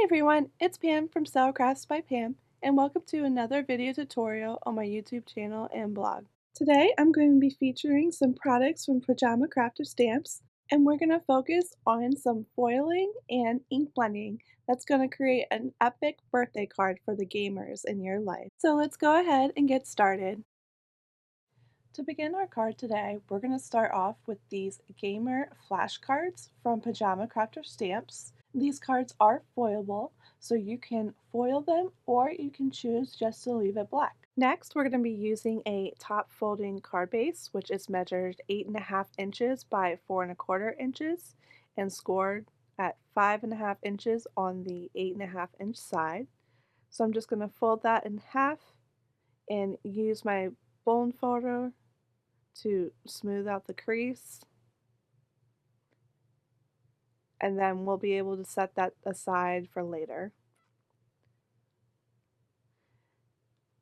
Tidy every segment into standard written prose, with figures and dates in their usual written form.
Everyone, it's Pam from Crafts by Pam, and welcome to another video tutorial on my YouTube channel and blog. Today I'm going to be featuring some products from Pajama Crafter Stamps, and we're going to focus on some foiling and ink blending that's going to create an epic birthday card for the gamers in your life. So let's go ahead and get started. To begin our card today, we're going to start off with these gamer flashcards from Pajama Crafter Stamps. These cards are foilable, so you can foil them or you can choose just to leave it black. Next, we're going to be using a top folding card base, which is measured 8.5 inches by 4.25 inches and scored at 5.5 inches on the 8.5 inch side. So I'm just going to fold that in half and use my bone folder to smooth out the crease, and then we'll be able to set that aside for later.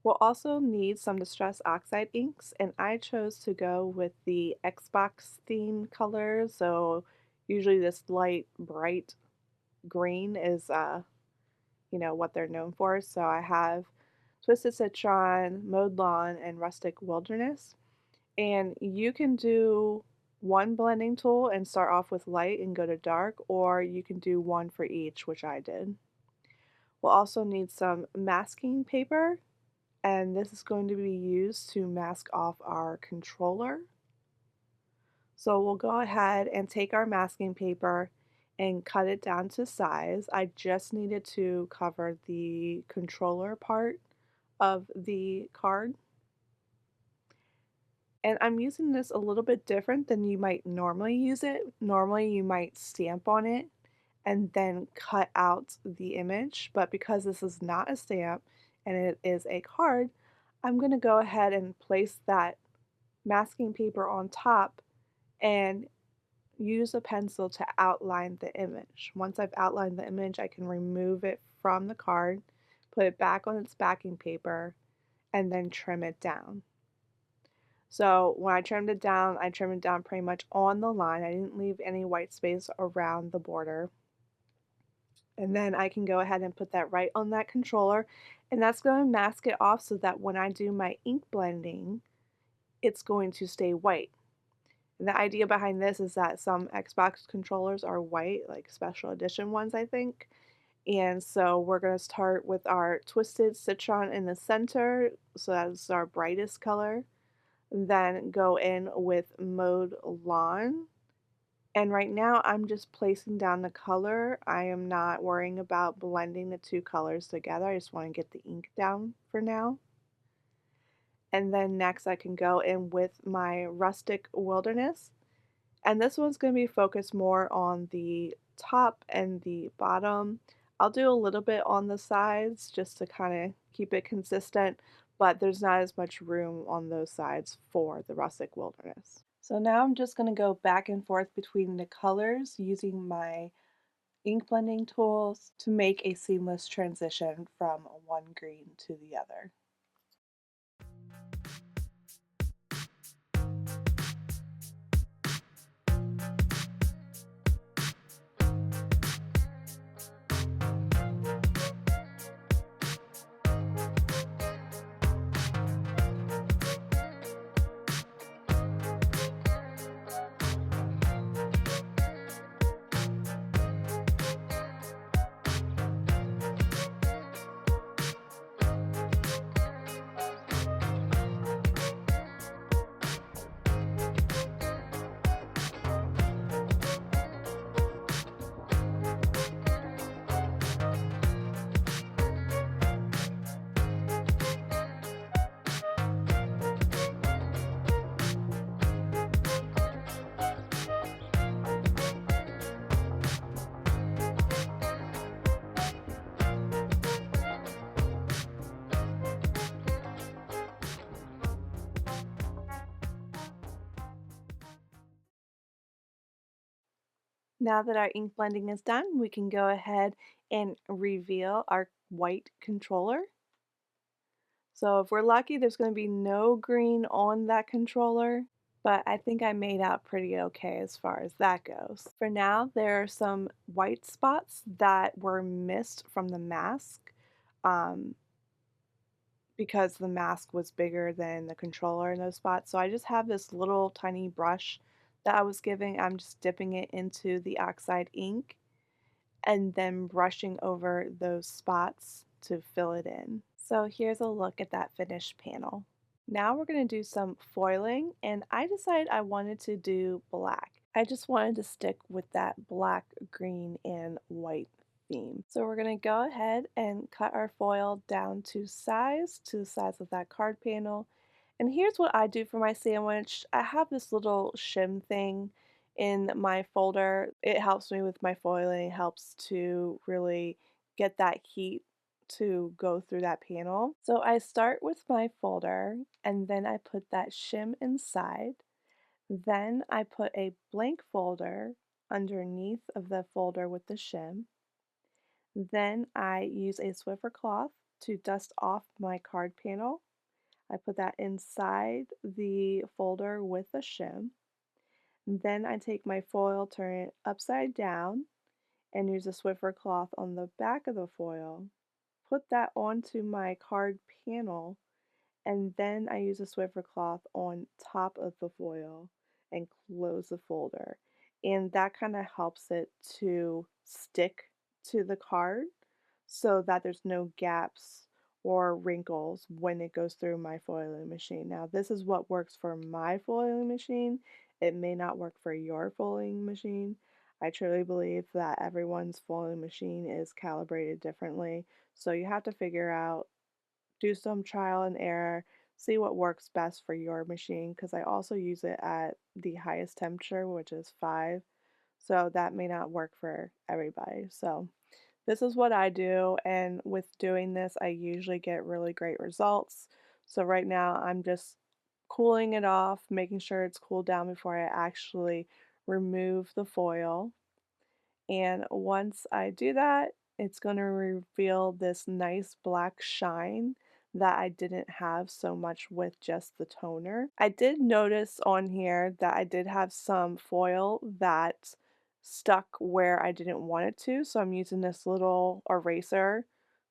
We'll also need some Distress Oxide inks, and I chose to go with the Xbox theme colors, so usually this light bright green is what they're known for. So I have Twisted Citron, Mowed Lawn, and Rustic Wilderness. And you can do one blending tool and start off with light and go to dark, or you can do one for each, which I did. We'll also need some masking paper, and this is going to be used to mask off our controller. So we'll go ahead and take our masking paper and cut it down to size. I just needed to cover the controller part of the card. And I'm using this a little bit different than you might normally use it. Normally you might stamp on it and then cut out the image, but because this is not a stamp and it is a card, I'm going to go ahead and place that masking paper on top and use a pencil to outline the image. Once I've outlined the image, I can remove it from the card, put it back on its backing paper, and then trim it down. So when I trimmed it down pretty much on the line. I didn't leave any white space around the border. And then I can go ahead and put that right on that controller, and that's going to mask it off so that when I do my ink blending, it's going to stay white. And the idea behind this is that some Xbox controllers are white, like special edition ones, I think. And so we're going to start with our Twisted Citron in the center, so that's our brightest color. Then go in with Mowed Lawn. And right now I'm just placing down the color. I am not worrying about blending the two colors together. I just want to get the ink down for now. And then next I can go in with my Rustic Wilderness. And this one's going to be focused more on the top and the bottom. I'll do a little bit on the sides just to kind of keep it consistent, but there's not as much room on those sides for the Rustic Wilderness. So now I'm just going to go back and forth between the colors using my ink blending tools to make a seamless transition from one green to the other. Now that our ink blending is done, we can go ahead and reveal our white controller. So if we're lucky, there's going to be no green on that controller, but I think I made out pretty okay as far as that goes. For now, there are some white spots that were missed from the mask. Um, because the mask was bigger than the controller in those spots. So I just have this little tiny brush that I was giving. I'm just dipping it into the oxide ink and then brushing over those spots to fill it in. So here's a look at that finished panel. Now we're going to do some foiling, and I decided I wanted to do black. I just wanted to stick with that black, green, and white theme. So we're going to go ahead and cut our foil down to the size of that card panel. And here's what I do for my sandwich. I have this little shim thing in my folder. It helps me with my foiling, it helps to really get that heat to go through that panel. So I start with my folder and then I put that shim inside. Then I put a blank folder underneath of the folder with the shim. Then I use a Swiffer cloth to dust off my card panel. I put that inside the folder with the shim. Then I take my foil, turn it upside down, and use a Swiffer cloth on the back of the foil. Put that onto my card panel, and then I use a Swiffer cloth on top of the foil and close the folder. And that kind of helps it to stick to the card so that there's no gaps or wrinkles when it goes through my foiling machine. Now, this is what works for my foiling machine. It may not work for your foiling machine. I truly believe that everyone's foiling machine is calibrated differently. So you have to figure out, do some trial and error, see what works best for your machine because I also use it at the highest temperature, which is 5. So that may not work for everybody. So this is what I do, and with doing this, I usually get really great results. So right now, I'm just cooling it off, making sure it's cooled down before I actually remove the foil. And once I do that, it's going to reveal this nice black shine that I didn't have so much with just the toner. I did notice on here that I did have some foil that stuck where I didn't want it to, so I'm using this little eraser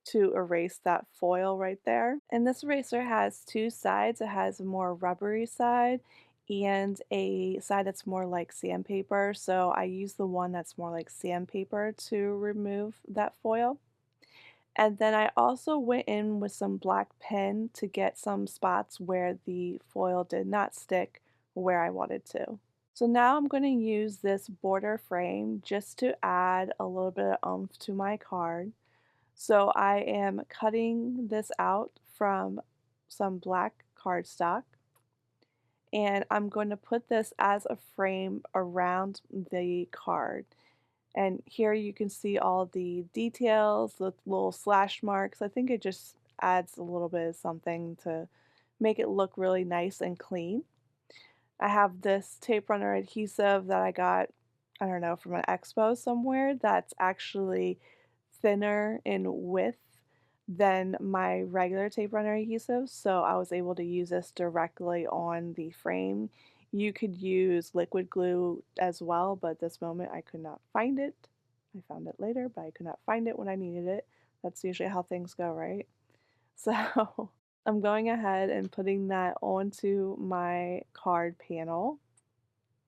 to erase that foil right there. And this eraser has two sides. It has a more rubbery side and a side that's more like sandpaper. So I use the one that's more like sandpaper to remove that foil. And then I also went in with some black pen to get some spots where the foil did not stick where I wanted to. So now I'm going to use this border frame just to add a little bit of oomph to my card. So I am cutting this out from some black cardstock, and I'm going to put this as a frame around the card. And here you can see all the details, the little slash marks. I think it just adds a little bit of something to make it look really nice and clean. I have this tape runner adhesive that I got, I don't know, from an expo somewhere that's actually thinner in width than my regular tape runner adhesive, so I was able to use this directly on the frame. You could use liquid glue as well, but at this moment I could not find it. I found it later, but I could not find it when I needed it. That's usually how things go, right? So I'm going ahead and putting that onto my card panel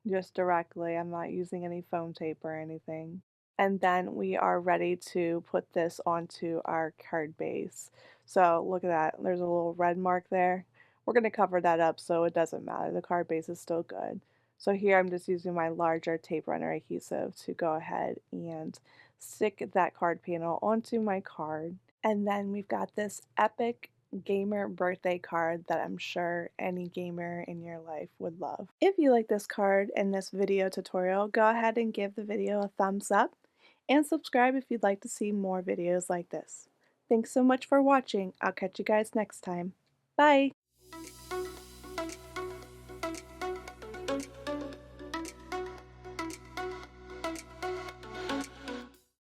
just directly. I'm not using any foam tape or anything. And then we are ready to put this onto our card base. So look at that, there's a little red mark there. We're going to cover that up so it doesn't matter. The card base is still good. So here I'm just using my larger tape runner adhesive to go ahead and stick that card panel onto my card. And then we've got this epic gamer birthday card that I'm sure any gamer in your life would love. If you like this card and this video tutorial, go ahead and give the video a thumbs up and subscribe if you'd like to see more videos like this. Thanks so much for watching. I'll catch you guys next time. Bye!